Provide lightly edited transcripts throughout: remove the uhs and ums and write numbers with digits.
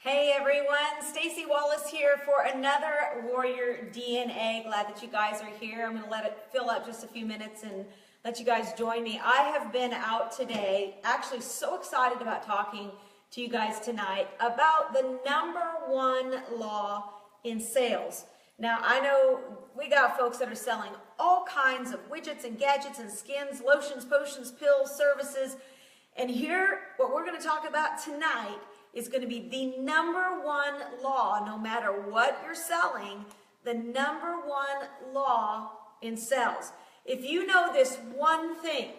Hey everyone, Staci Wallace here for another Warrior DNA. Glad that you guys are here. I'm going to let it fill up just a few minutes and let you guys join me. I have been out today, actually so excited about talking to you guys tonight about the #1 law in sales. Now, I know we got folks that are selling all kinds of widgets and gadgets and skins, lotions, potions, pills, services. And here, what we're going to talk about tonight is going to be the #1 law, no matter what you're selling, the #1 law in sales. If you know this one thing,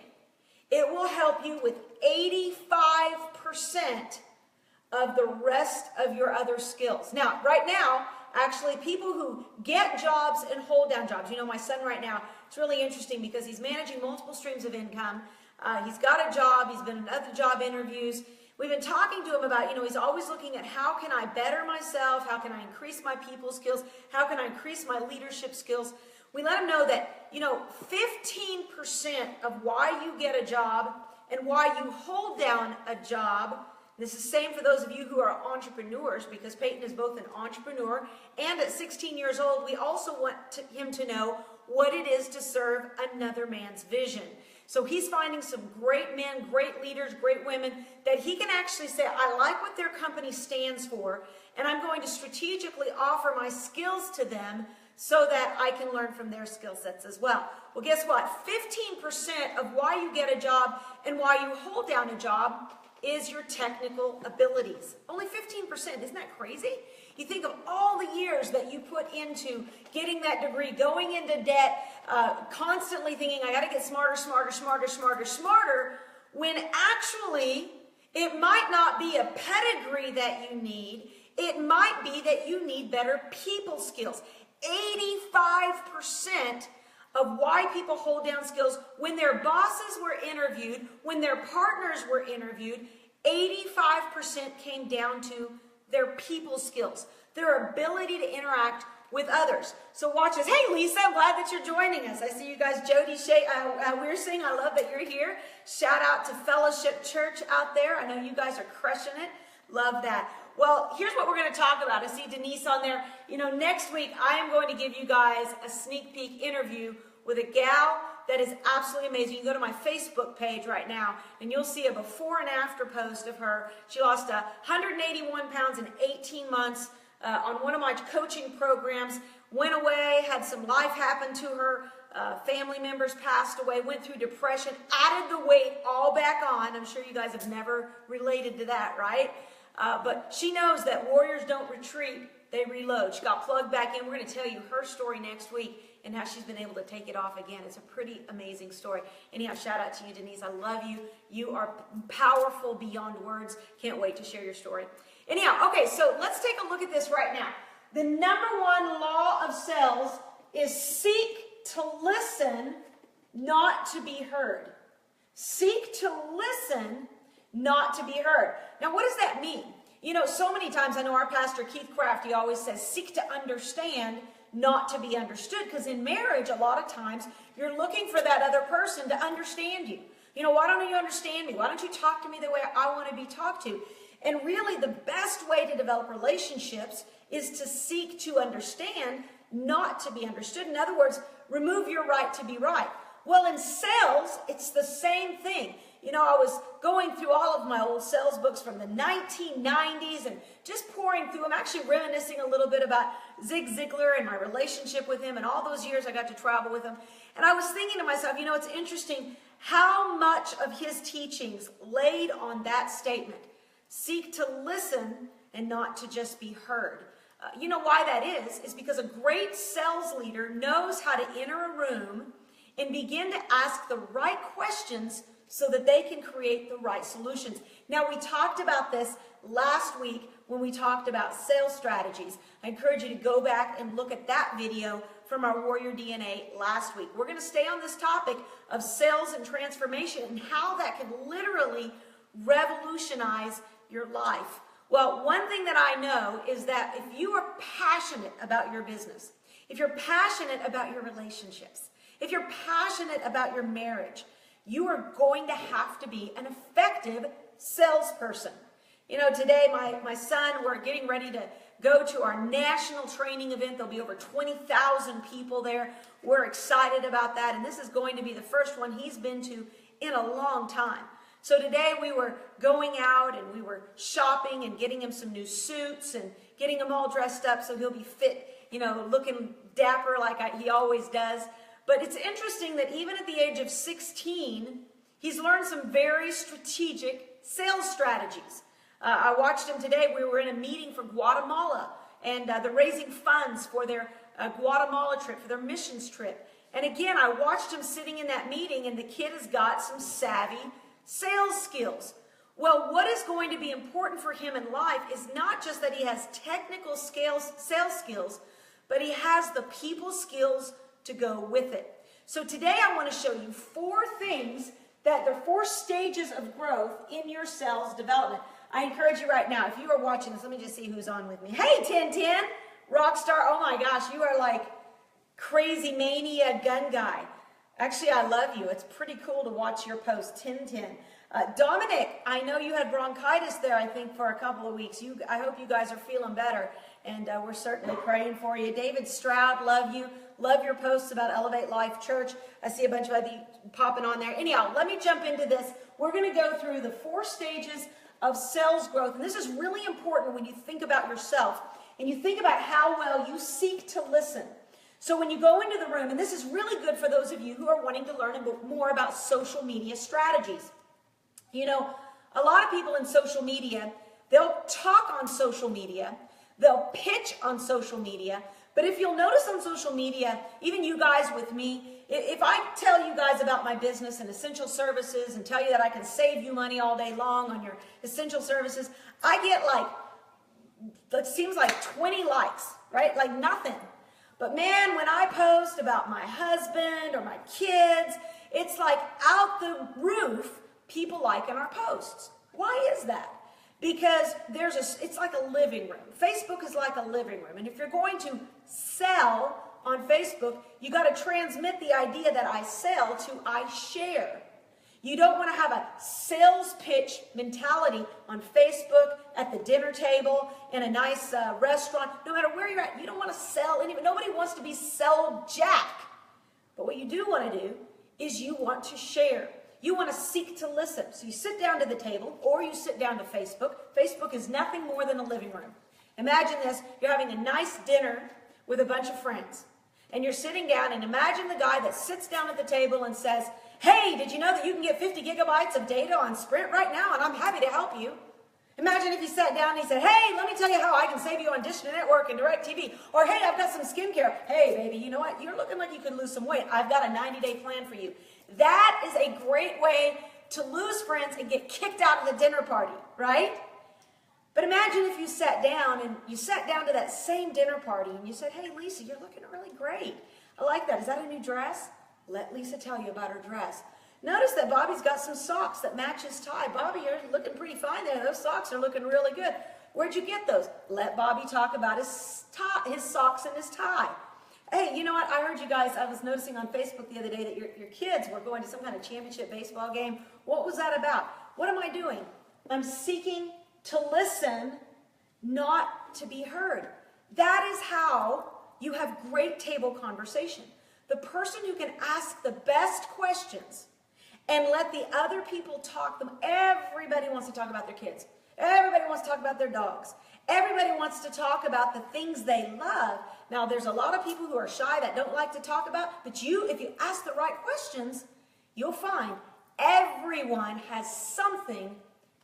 it will help you with 85% of the rest of your other skills. Now, right now, actually, people who get jobs and hold down jobs, you know, my son right now, it's really interesting because he's managing multiple streams of income. He's got a job, he's been in other job interviews. We've been talking to him about, you know, he's always looking at how can I better myself, how can I increase my people skills, how can I increase my leadership skills. We let him know that, you know, 15% of why you get a job and why you hold down a job, this is the same for those of you who are entrepreneurs, because Peyton is both an entrepreneur and at 16 years old, we also want him to know what it is to serve another man's vision. So he's finding some great men, great leaders, great women that he can actually say, I like what their company stands for, and I'm going to strategically offer my skills to them so that I can learn from their skill sets as well. Well, guess what? 15% of why you get a job and why you hold down a job is your technical abilities. Only 15%. Isn't that crazy? You think of all the years that you put into getting that degree, going into debt, constantly thinking, I got to get smarter, when actually it might not be a pedigree that you need. It might be that you need better people skills. 85% of why people hold down skills when their bosses were interviewed, when their partners were interviewed, 85% came down to their people skills, their ability to interact with others. So watch this. Hey, Lisa, I'm glad that you're joining us. I see you guys, Jody, Shay, we're seeing. I love that you're here. Shout out to Fellowship Church out there. I know you guys are crushing it. Love that. Well, here's what we're going to talk about. I see Denise on there. You know, next week, I am going to give you guys a sneak peek interview with a gal that is absolutely amazing. You can go to my Facebook page right now, and you'll see a before and after post of her. She lost 181 pounds in 18 months on one of my coaching programs, went away, had some life happen to her, family members passed away, went through depression, added the weight all back on. I'm sure you guys have never related to that, right? But she knows that warriors don't retreat, they reload. She got plugged back in. We're going to tell you her story next week and how she's been able to take it off again. It's a pretty amazing story. Anyhow, shout out to you, Denise. I love you. You are powerful beyond words. Can't wait to share your story. Anyhow, okay, so let's take a look at this right now. The #1 law of sales is seek to listen, not to be heard. Seek to listen, not to be heard. Now, what does that mean? You know, so many times, I know our pastor, Keith Craft, he always says, seek to understand, not to be understood. Because in marriage, a lot of times, you're looking for that other person to understand you. You know, why don't you understand me? Why don't you talk to me the way I want to be talked to? And really, the best way to develop relationships is to seek to understand, not to be understood. In other words, remove your right to be right. Well, in sales, it's the same thing. You know, I was going through all of my old sales books from the 1990s and just pouring through them, actually reminiscing a little bit about Zig Ziglar and my relationship with him and all those years I got to travel with him. And I was thinking to myself, you know, it's interesting how much of his teachings laid on that statement. Seek to listen and not to just be heard. You know why that is because a great sales leader knows how to enter a room and begin to ask the right questions so that they can create the right solutions. Now, we talked about this last week when we talked about sales strategies. I encourage you to go back and look at that video from our Warrior DNA last week. We're going to stay on this topic of sales and transformation and how that can literally revolutionize your life. Well, one thing that I know is that if you are passionate about your business, if you're passionate about your relationships, if you're passionate about your marriage, you are going to have to be an effective salesperson. You know, today my son, we're getting ready to go to our national training event. There'll be over 20,000 people there. We're excited about that, and this is going to be the first one he's been to in a long time. So today we were going out and we were shopping and getting him some new suits and getting him all dressed up so he'll be fit, you know, looking dapper like he always does. But it's interesting that even at the age of 16, he's learned some very strategic sales strategies. I watched him today. We were in a meeting for Guatemala, and they're raising funds for their Guatemala trip, for their missions trip. And again, I watched him sitting in that meeting, and the kid has got some savvy sales skills. Well, what is going to be important for him in life is not just that he has technical sales skills, but he has the people skills to go with it. So today I want to show you 4 things that the 4 stages of growth in your sales development. I encourage you right now, if you are watching this, let me just see who's on with me. Hey, 1010, Rockstar. Oh my gosh, you are like crazy mania gun guy. Actually, I love you. It's pretty cool to watch your post, 1010. Dominic, I know you had bronchitis there, I think, for a couple of weeks. I hope you guys are feeling better, and we're certainly praying for you. David Stroud, love you. Love your posts about Elevate Life Church. I see a bunch of other popping on there. Anyhow, let me jump into this. We're going to go through the 4 stages of sales growth, and this is really important when you think about yourself and you think about how well you seek to listen. So when you go into the room, and this is really good for those of you who are wanting to learn more about social media strategies. You know, a lot of people in social media, they'll talk on social media, they'll pitch on social media, but if you'll notice on social media, even you guys with me, if I tell you guys about my business and essential services and tell you that I can save you money all day long on your essential services, I get like, it seems like 20 likes, right? Like nothing. But man, when I post about my husband or my kids, it's like out the roof, people liking our posts. Why is that? Because it's like a living room. Facebook is like a living room. And if you're going to sell on Facebook, you got to transmit the idea that I sell to I share. You don't want to have a sales pitch mentality on Facebook, at the dinner table, in a nice restaurant. No matter where you're at, you don't want to sell anything. Nobody wants to be sell jack. But what you do want to do is you want to share. You want to seek to listen. So you sit down to the table or you sit down to Facebook. Facebook is nothing more than a living room. Imagine this. You're having a nice dinner with a bunch of friends. And you're sitting down, and imagine the guy that sits down at the table and says, hey, did you know that you can get 50 gigabytes of data on Sprint right now? And I'm happy to help you. Imagine if he sat down and he said, hey, let me tell you how I can save you on Dish Network and DirecTV. Or, hey, I've got some skincare. Hey, baby, you know what? You're looking like you could lose some weight. I've got a 90-day plan for you. That is a great way to lose friends and get kicked out of the dinner party, right? But imagine if you sat down to that same dinner party and you said, hey, Lisa, you're looking really great. I like that. Is that a new dress? Let Lisa tell you about her dress. Notice that Bobby's got some socks that match his tie. Bobby, you're looking pretty fine there. Those socks are looking really good. Where'd you get those? Let Bobby talk about his socks and his tie. Hey, you know what? I heard you guys, I was noticing on Facebook the other day that your kids were going to some kind of championship baseball game. What was that about? What am I doing? I'm seeking to listen, not to be heard. That is how you have great table conversation. The person who can ask the best questions and let the other people talk. Everybody wants to talk about their kids. Everybody wants to talk about their dogs. Everybody wants to talk about the things they love. Now, there's a lot of people who are shy that don't like to talk about, but if you ask the right questions, you'll find everyone has something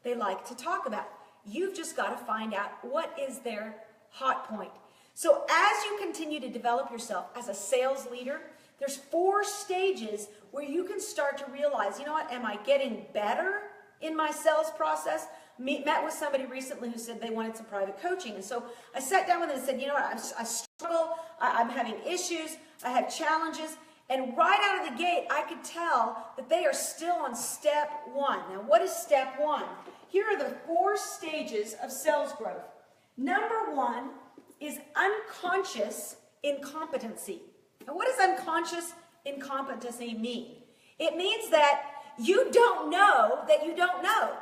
they like to talk about. You've just got to find out what is their hot point. So as you continue to develop yourself as a sales leader, there's 4 stages where you can start to realize, you know what, am I getting better in my sales process? Met with somebody recently who said they wanted some private coaching. And so I sat down with them and said, you know what, I struggle, I'm having issues, I have challenges. And right out of the gate, I could tell that they are still on step 1. Now, what is step 1? Here are the 4 stages of sales growth. Number 1 is unconscious incompetency. Now, what does unconscious incompetency mean? It means that you don't know that you don't know.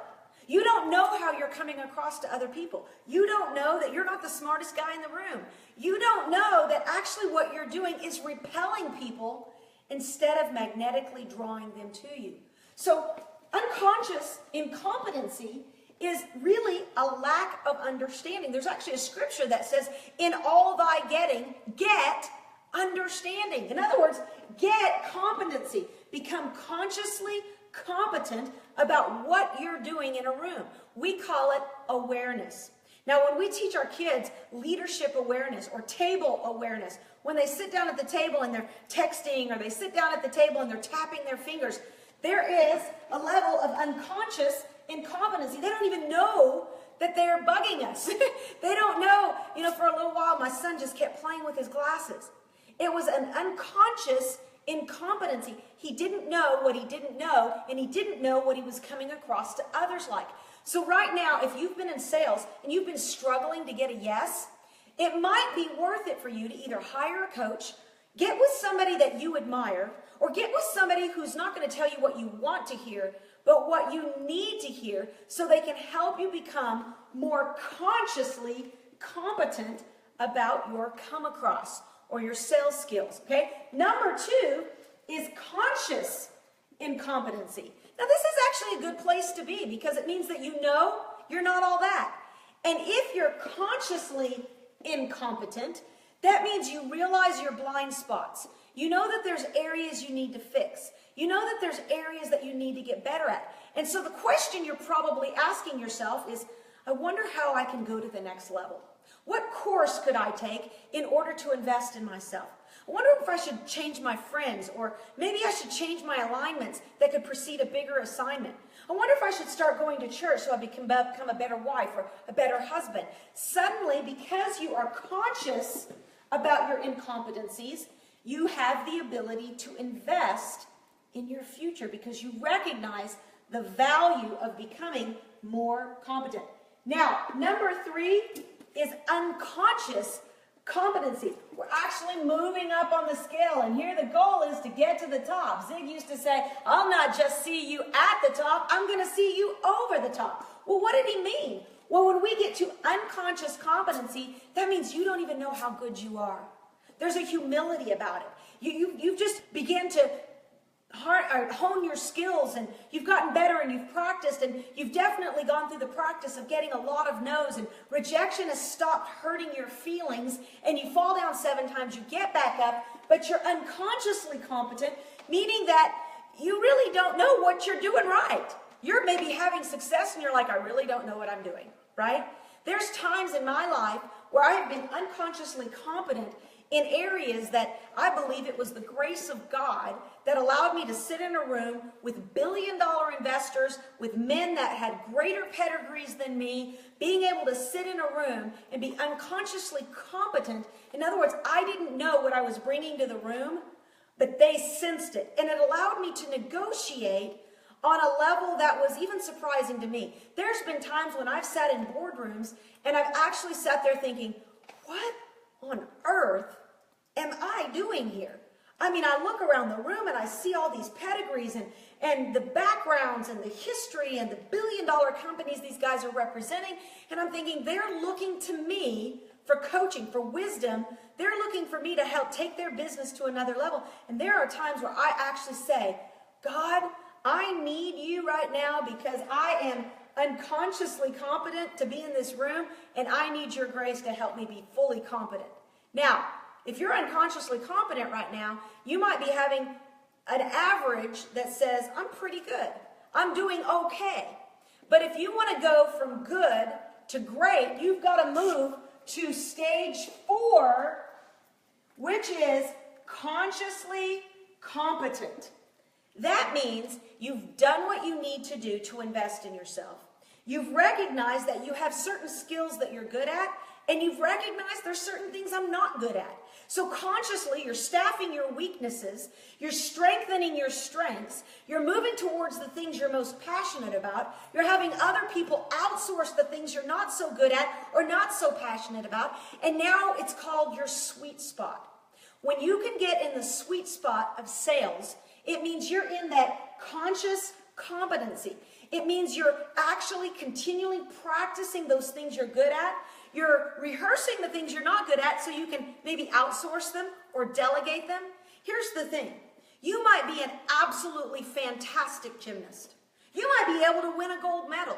You don't know how you're coming across to other people. You don't know that you're not the smartest guy in the room. You don't know that actually what you're doing is repelling people instead of magnetically drawing them to you. So unconscious incompetency is really a lack of understanding. There's actually a scripture that says, in all thy getting, get understanding. In other words, get competency. Become consciously competent about what you're doing in a room. We call it awareness. Now, when we teach our kids leadership awareness or table awareness, when they sit down at the table and they're texting, or they sit down at the table and they're tapping their fingers, there is a level of unconscious incompetency. They don't even know that they're bugging us. They don't know. For a little while, my son just kept playing with his glasses. It was an unconscious incompetency. He didn't know what he didn't know, and he didn't know what he was coming across to others like. So right now, if you've been in sales and you've been struggling to get a yes, it might be worth it for you to either hire a coach, get with somebody that you admire, or get with somebody who's not going to tell you what you want to hear, but what you need to hear, so they can help you become more consciously competent about your come across or your sales skills, okay? Number 2 is conscious incompetency. Now, this is actually a good place to be, because it means that you know you're not all that. And if you're consciously incompetent, that means you realize your blind spots. You know that there's areas you need to fix. You know that there's areas that you need to get better at. And so the question you're probably asking yourself is, I wonder how I can go to the next level. What course could I take in order to invest in myself? I wonder if I should change my friends, or maybe I should change my alignments that could precede a bigger assignment. I wonder if I should start going to church so I become a better wife or a better husband. Suddenly, because you are conscious about your incompetencies, you have the ability to invest in your future because you recognize the value of becoming more competent. Now, number 3 is unconscious competency. We're actually moving up on the scale, and here the goal is to get to the top. Zig used to say, I'll not just see you at the top, I'm going to see you over the top. Well, what did he mean? Well, when we get to unconscious competency, that means you don't even know how good you are. There's a humility about it. You just begin to hone your skills, and you've gotten better, and you've practiced, and you've definitely gone through the practice of getting a lot of no's, and rejection has stopped hurting your feelings, and you fall down 7 times, you get back up, but you're unconsciously competent, meaning that you really don't know what you're doing right. You're maybe having success and you're like, I really don't know what I'm doing, right? There's times in my life where I have been unconsciously competent in areas that I believe it was the grace of God that allowed me to sit in a room with billion-dollar investors, with men that had greater pedigrees than me, being able to sit in a room and be unconsciously competent. In other words, I didn't know what I was bringing to the room, but they sensed it. And it allowed me to negotiate on a level that was even surprising to me. There's been times when I've sat in boardrooms and I've actually sat there thinking, what on earth am I doing here? I mean, I look around the room and I see all these pedigrees and the backgrounds and the history and the billion-dollar companies these guys are representing, and I'm thinking they're looking to me for coaching, for wisdom. They're looking for me to help take their business to another level. And there are times where I actually say, God, I need you right now because I am unconsciously competent to be in this room, and I need your grace to help me be fully competent. Now, if you're unconsciously competent right now, you might be having an average that says, I'm pretty good. I'm doing okay. But if you want to go from good to great, you've got to move to stage 4, which is consciously competent. That means you've done what you need to do to invest in yourself. You've recognized that you have certain skills that you're good at, and you've recognized there's certain things I'm not good at. So consciously, you're staffing your weaknesses, you're strengthening your strengths, you're moving towards the things you're most passionate about, you're having other people outsource the things you're not so good at or not so passionate about, and now it's called your sweet spot. When you can get in the sweet spot of sales, it means you're in that conscious competency. It means you're actually continually practicing those things you're good at. You're rehearsing the things you're not good at so you can maybe outsource them or delegate them. Here's the thing. You might be an absolutely fantastic gymnast. You might be able to win a gold medal,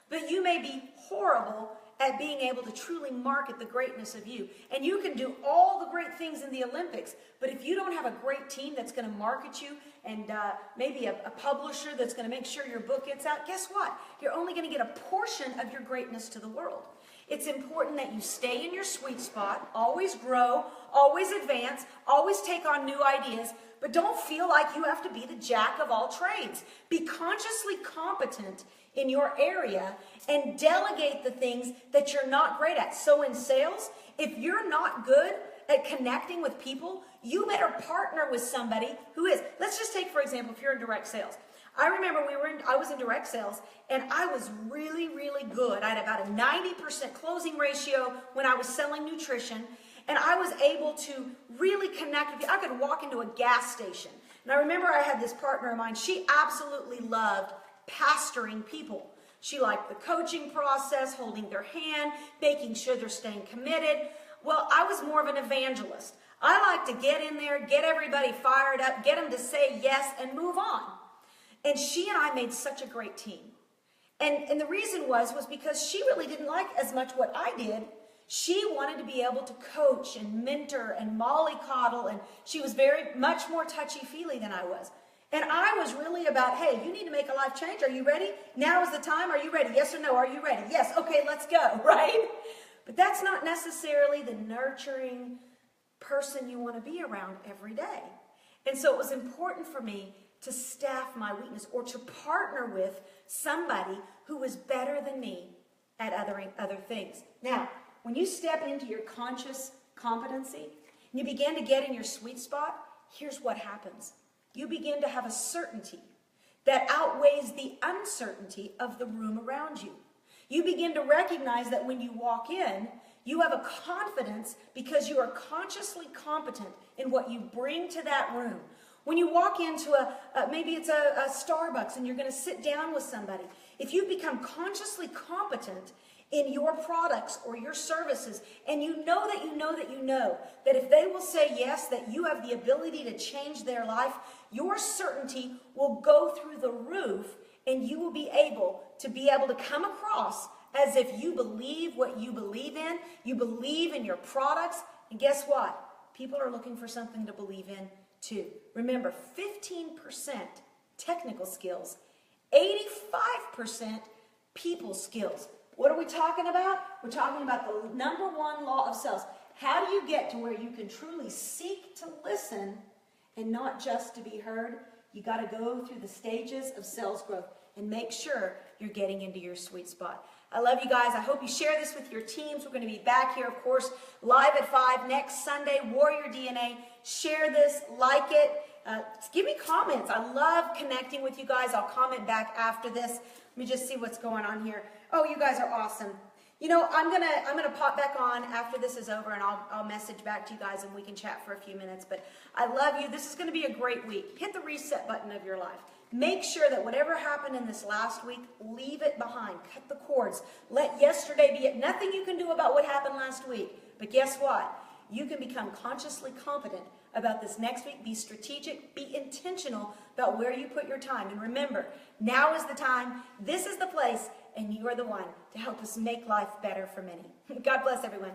but you may be horrible at being able to truly market the greatness of you. And you can do all the great things in the Olympics, but if you don't have a great team that's going to market you and maybe a publisher that's going to make sure your book gets out, guess what? You're only going to get a portion of your greatness to the world. It's important that you stay in your sweet spot, always grow, always advance, always take on new ideas, but don't feel like you have to be the jack of all trades. Be consciously competent in your area and delegate the things that you're not great at. So in sales, if you're not good at connecting with people, you better partner with somebody who is. Let's just take, for example, if you're in direct sales. I remember I was in direct sales, and I was really, really good. I had about a 90% closing ratio when I was selling nutrition, and I was able to really connect with you. I could walk into a gas station, and I remember I had this partner of mine. She absolutely loved pastoring people. She liked the coaching process, holding their hand, making sure they're staying committed. Well, I was more of an evangelist. I like to get in there, get everybody fired up, get them to say yes, and move on. And she and I made such a great team. And the reason was because she really didn't like as much what I did. She wanted to be able to coach and mentor and mollycoddle, and she was very much more touchy-feely than I was. And I was really about, hey, you need to make a life change. Are you ready? Now is the time. Are you ready? Yes or no? Are you ready? Yes. Okay, let's go, right? But that's not necessarily the nurturing person you want to be around every day. And so it was important for me to staff my weakness or to partner with somebody who was better than me at other things. Now, when you step into your conscious competency and you begin to get in your sweet spot, here's what happens. You begin to have a certainty that outweighs the uncertainty of the room around you. You begin to recognize that when you walk in, you have a confidence because you are consciously competent in what you bring to that room. When you walk into maybe it's a Starbucks and you're going to sit down with somebody, if you become consciously competent in your products or your services, and you know that you know that you know that if they will say yes, that you have the ability to change their life, your certainty will go through the roof, and you will be able to come across as if you believe what you believe in your products, and guess what? People are looking for something to believe in too. Remember, 15% technical skills, 85% people skills. What are we talking about? We're talking about the number one law of sales. How do you get to where you can truly seek to listen and not just to be heard? You got to go through the stages of sales growth and make sure you're getting into your sweet spot. I love you guys. I hope you share this with your teams. We're going to be back here, of course, live at 5 next Sunday, Warrior DNA. Share this, like it. Give me comments. I love connecting with you guys. I'll comment back after this. Let me just see what's going on here. Oh, you guys are awesome. You know, I'm gonna pop back on after this is over, and I'll message back to you guys, and we can chat for a few minutes. But I love you. This is going to be a great week. Hit the reset button of your life. Make sure that whatever happened in this last week, leave it behind. Cut the cords. Let yesterday be it. Nothing you can do about what happened last week. But guess what? You can become consciously competent about this next week. Be strategic. Be intentional about where you put your time. And remember, now is the time. This is the place. And you are the one to help us make life better for many. God bless everyone.